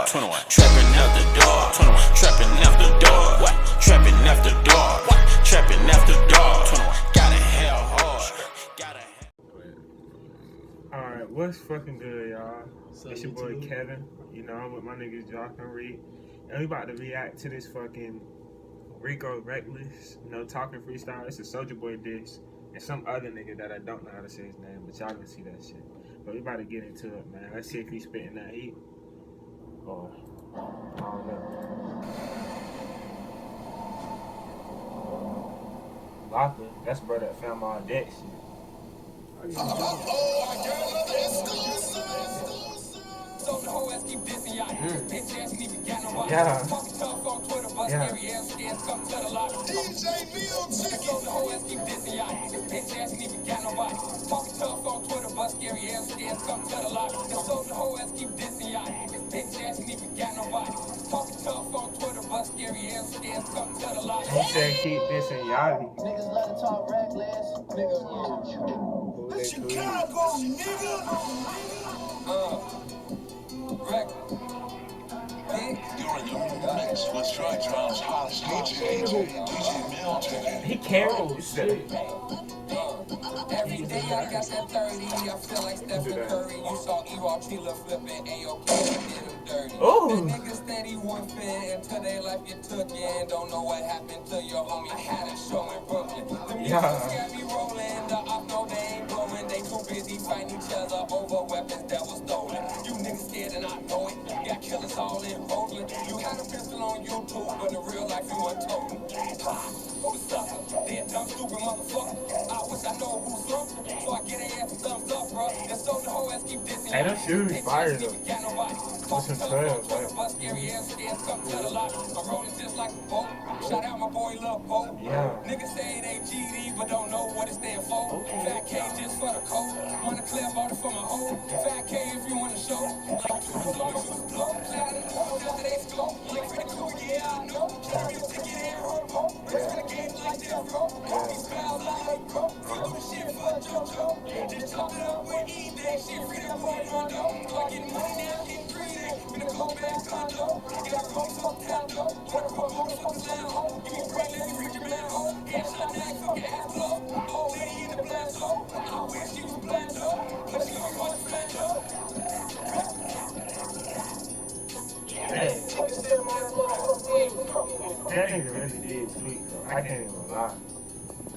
21. Trapping after dark. 21. Trapping after dark. What? Trapping after dark. What? Trapping after dark. 21. Gotta hell hard. Gotta. Alright, what's fucking good, y'all? It's your boy Kevin. You know, I'm with my niggas Jock and Reed. And we about to react to this fucking Rico, Recklezz, you know, talking freestyle. It's a Soulja Boy diss. And some other nigga that I don't know how to say his name, but y'all can see that shit. But we about to get into it, man. Let's see if he's spitting that heat. Or, I don't know. Locker, that's bro that found my deck shit. Yeah. He said keep dissing Yachty. Niggas let it talk Recklezz. Niggas Chicago, nigga. He carried himself. Every day I got that 30, I feel like Stephen Curry. You saw E-Raw Trilla flipping, A.O.K. did him dirty. The niggas steady one fit until they life get took in. Don't know what happened to your homie. I had a show in Brooklyn. The music got me rolling, the off know they ain't blowing. They too busy fighting each other over weapons that was stolen. You niggas scared and I know it. Got killers all in Oakland. You had a pistol on YouTube, but in real life you weren't toting. Who's up? Dead dumb stupid motherfucker. I wish I know who's up, so I get a ass thumbs up, bro. And so the whole ass keep dissing. Hey, them shoes fire though. What's some trails, bro? I'm rolling just like a boat. Shout out my boy Lil Pope. Yeah. Niggas say they GD, but don't know what it stands for. Fat K just for the coat. Wanna clear body for my home. Fat K if you wanna show. Like two long shoes blow. Cloud in the cold after they slow. Like for the cool, yeah, I know. Carry a ticket and her home. Rest of the game like they're broke. He smells like coke. You do shit for JoJo. Just chop it up with eBay. Shit free that boy Rondo. So I get money now, get greedy. Finna go back condo. Get a home for condo. Wanna put motherfuckers down home. Give me bread, let me reach your man home. Headshot neck, fucking ass blow. Old lady in the black zone. I wish she was black though. But she don't want to black though. That nigga really did tweet though. I can't even lie.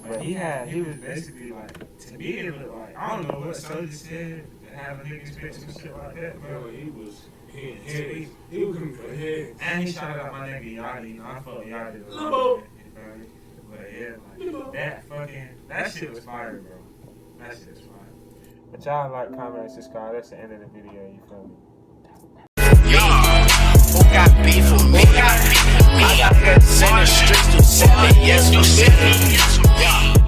But he was basically like, to me it looked like, I don't know what Soulja said to have a nigga spit some shit like that, bro. He was coming for head. And he shouted out my nigga Yachty. You know, I fuck Yachty a little bit. You feel me? But yeah, like, that shit was fire, bro. That shit was fire. But y'all like, comment, and subscribe. That's the end of the video, you feel me? Who got beef with me? I got in the streets to 7 years, to 7 years.